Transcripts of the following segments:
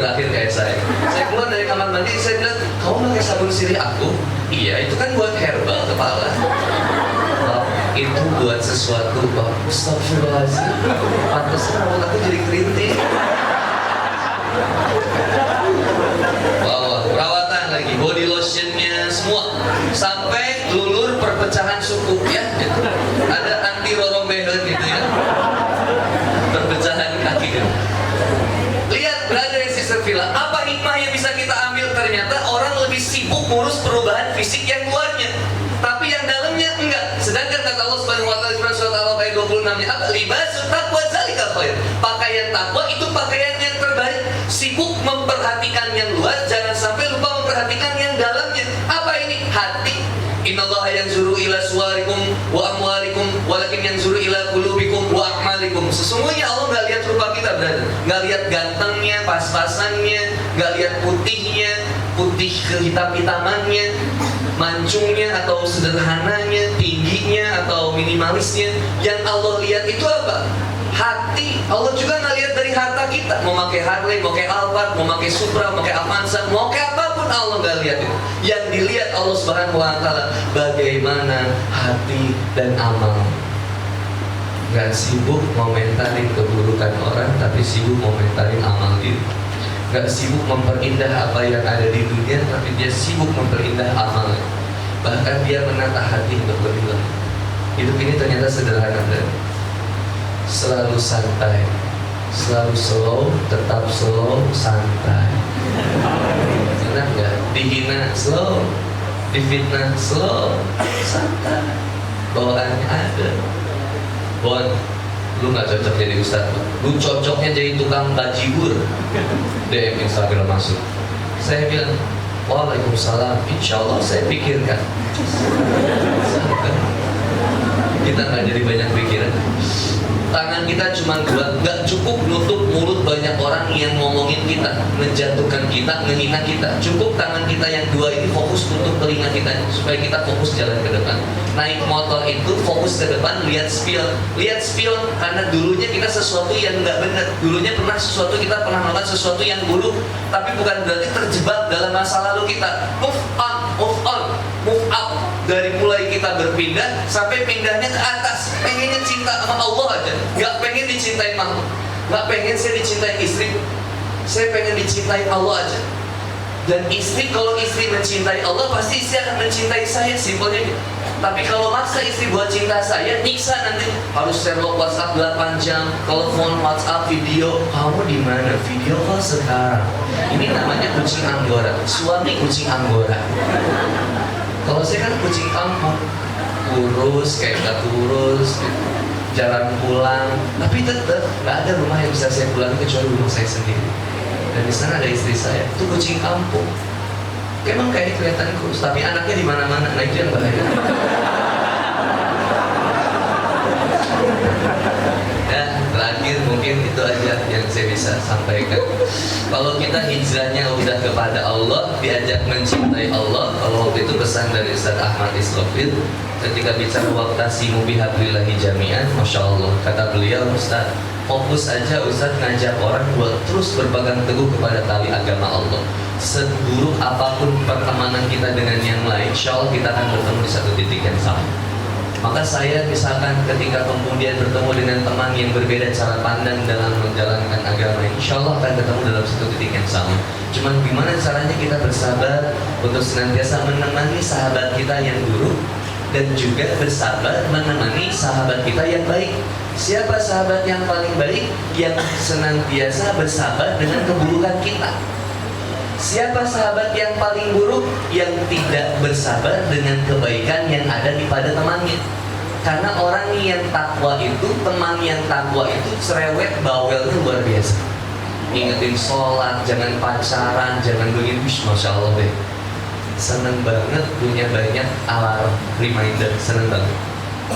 Terakhir kayak saya keluar dari kamar mandi, saya bilang, kamu pakai sabun sirih aku? Iya, itu kan buat herbal kepala. Oh, itu buat sesuatu, Pak. Astagfirullahaladzim. Pantesan rambut aku jadi kerinting. Wow, perawatan lagi, body lotionnya semua, sampai lulur perpecahan suku ya. Gitu. Ada anti rorombehan gitu ya, perpecahan kaki gitu. Lihat brother and sister Villa, apa hikmah yang bisa kita ambil? Ternyata orang lebih sibuk ngurus perubahan fisik yang luarnya, tapi yang dalamnya enggak. Sedangkan kata Allah Subhanahu wa taala di surat Al-Baqarah ayat 26-nya, apa? Libasul taqwa zalika khair. Pakaian takwa itu pakaian yang terbaik. Sibuk memperhatikan yang luar, jangan sampai lupa memperhatikan yang dalamnya. Apa ini? Hati. Innallaha yanzuru ila suwarikum wa amwalikum walakin yanzuru ila qulubikum wa a'malikum. Sesungguhnya Allah nggak lihat rupa kita, brother. Nggak lihat gantengnya, pas-pasannya, nggak lihat putihnya, putih kehitam-hitamannya, mancungnya atau sederhananya, tingginya atau minimalisnya. Yang Allah lihat itu apa? Hati. Allah juga nggak lihat dari harta kita. Mau pakai Harley, mau pakai Alphard, mau pakai Supra, mau pakai Avanza, mau pakai apapun, Allah nggak lihat itu. Yang dilihat Allah Subhanahu wa taala bagaimana hati dan amal. Nggak sibuk komentarin keburukan orang, tapi sibuk komentarin amal diri. Nggak sibuk memperindah apa yang ada di dunia, tapi dia sibuk memperindah amalnya. Bahkan dia menata hati untuk lebih lagi. Hidup ini ternyata sederhana, dan selalu santai, selalu slow, tetap slow, santai. Enak nggak? Dihina slow, difitnah slow, santai. Bawaannya ada. Bon, lu nggak cocok jadi ustadz, lu cocoknya jadi tukang bajibur. DM Instagram masuk. Saya bilang, waalaikumsalam, insya Allah saya pikirkan. Kita nggak jadi banyak pikiran. Tangan kita cuma dua, nggak cukup nutup mulut banyak orang yang ngomongin kita, menjatuhkan kita, menghina kita. Cukup tangan kita yang dua ini fokus tutup telinga kita, supaya kita fokus jalan ke depan. Naik motor itu fokus ke depan, lihat spion, karena dulunya kita sesuatu yang nggak benar. Dulunya kita pernah melakukan sesuatu yang buruk, tapi bukan berarti terjebak dalam masa lalu kita. Move up. Dari mulai kita berpindah sampai pindahnya ke atas, pengennya cinta sama Allah aja, nggak pengen dicintai makhluk, nggak pengen saya dicintai istri, saya pengen dicintai Allah aja. Dan istri, kalau istri mencintai Allah, pasti istri akan mencintai saya, simpelnya gitu. Tapi kalau maksa istri buat cinta saya, nyiksa nanti. Harus share WhatsApp 8 jam, telepon, WhatsApp, video. Kamu di mana? Video call sekarang. Ini namanya kucing anggora. Suami kucing anggora. Kalau saya kan kucing kampung, kurus, kayak gak kurus, jarang pulang. Tapi tetap nggak ada rumah yang bisa saya pulang kecuali rumah saya sendiri. Dan di sana ada istri saya, itu kucing kampung. Emang kayak kelihatan kurus, tapi anaknya di mana-mana. Nah itu yang bahaya. Ya, terakhir mungkin itu aja yang saya bisa sampaikan. Kalau kita hijrahnya udah kepada Allah, diajak mencintai Allah. Kalau waktu itu pesan dari Ustaz Ahmad Isrofil ketika bicara waqtasimu bihablillahi jami'an, Masya Allah, kata beliau, Ustaz, fokus aja Ustaz ngajak orang buat terus berpegang teguh kepada tali agama Allah. Seburuk apapun pertemanan kita dengan yang lain, Insya Allah kita akan bertemu di satu titik yang sama. Maka saya misalkan ketika kemudian bertemu dengan teman yang berbeda cara pandang dalam menjalankan agama, insya Allah akan ketemu dalam satu titik yang sama. Cuman gimana caranya kita bersabar untuk senantiasa menemani sahabat kita yang buruk, dan juga bersabar menemani sahabat kita yang baik. Siapa sahabat yang paling baik? Yang senantiasa bersabar dengan keburukan kita. Siapa sahabat yang paling buruk? Yang tidak bersabar dengan kebaikan yang ada di pada temannya. Karena orang yang takwa itu, teman yang takwa itu cerewet bawelnya luar biasa. Ingetin sholat, jangan pacaran, jangan begini. Masya Allah deh, seneng banget punya banyak alarm reminder, seneng banget.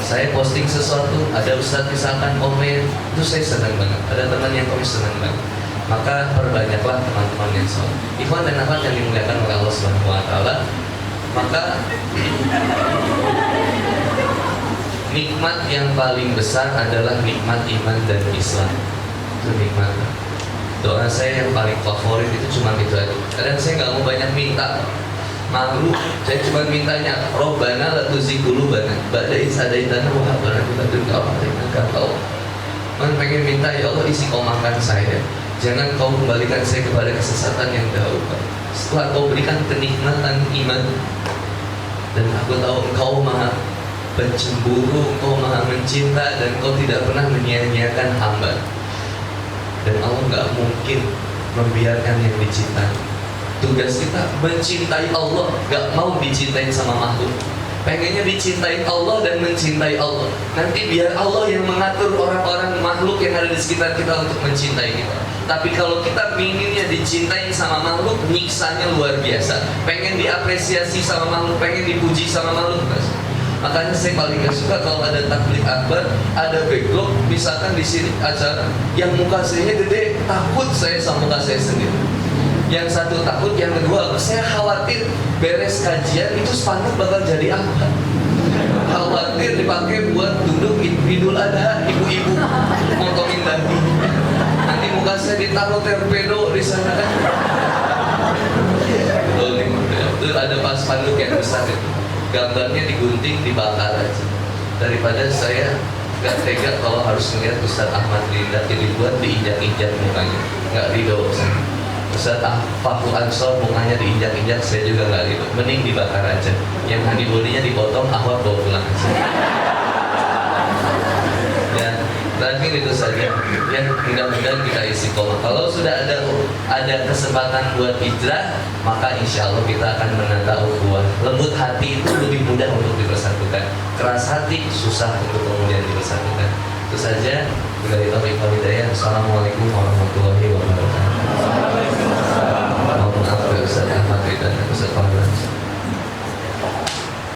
Saya posting sesuatu, ada ustadz misalkan komen, itu saya seneng banget. Ada teman yang komen, seneng banget. Maka perbanyaklah teman-teman yang soleh. Ikhwan dan akhwat yang dimuliakan oleh Allah Subhanahu wa taala. Maka nikmat yang paling besar adalah nikmat iman dan Islam. Itu nikmat. Doa saya yang paling favorit itu cuma itu aja. Kadang saya nggak mau banyak minta, malu. Saya cuma mintanya Robbana la tuzigh qulubana ba'da idh hadaitana wa hab lana min ladunka rahmatan innaka antal wahhab. Man pengen minta, ya Allah istiqomahkan saya, jangan kau kembalikan saya kepada kesesatan yang dahulu. Setelah kau berikan kenikmatan iman, dan aku tahu engkau maha pencemburu, engkau maha mencinta, dan engkau tidak pernah menyia-nyiakan hamba. Dan Allah nggak mungkin membiarkan yang dicintai. Tugas kita mencintai Allah, nggak mau dicintai sama makhluk. Pengennya dicintai Allah dan mencintai Allah. Nanti biar Allah yang mengatur orang-orang makhluk yang ada di sekitar kita untuk mencintai kita. Tapi kalau kita pinginnya dicintai sama makhluk, nyiksanya luar biasa. Pengen diapresiasi sama makhluk, pengen dipuji sama makhluk, mas. Makanya saya paling gak suka kalau ada takbir akbar, ada backlog, misalkan di sini acara yang muka saya gede, takut saya sama muka saya sendiri. Yang satu takut, yang kedua saya khawatir beres kajian itu spanduk bakal jadi apa. Khawatir dipakai buat duduk Idul Adha, ibu-ibu motongin daging. Nanti muka saya ditaruh torpedo di sana kan. Itu ada pas spanduk yang besar itu. Gambarnya digunting, dibakar aja. Daripada saya gak tega kalau harus melihat Ustaz Ahmad Linda dibuat diinjak-injak mukanya, gak ridho. Ustaz Fahru Ansor mukanya diinjak-injak, saya juga gak ridho. Mending dibakar aja. Yang antibodinya dipotong, Ahwat bawa pulang aja. Ya, terakhir itu saja. Yang mudah-mudahan kita istiqomah. Kalau sudah ada kesempatan buat hijrah, maka insya Allah kita akan menata ukhuwah. Lembut hati itu lebih mudah untuk dipersatukan. Keras hati susah untuk kemudian dipersatukan. Itu saja. Bila itu hidayah. Assalamualaikum warahmatullahi wabarakatuh.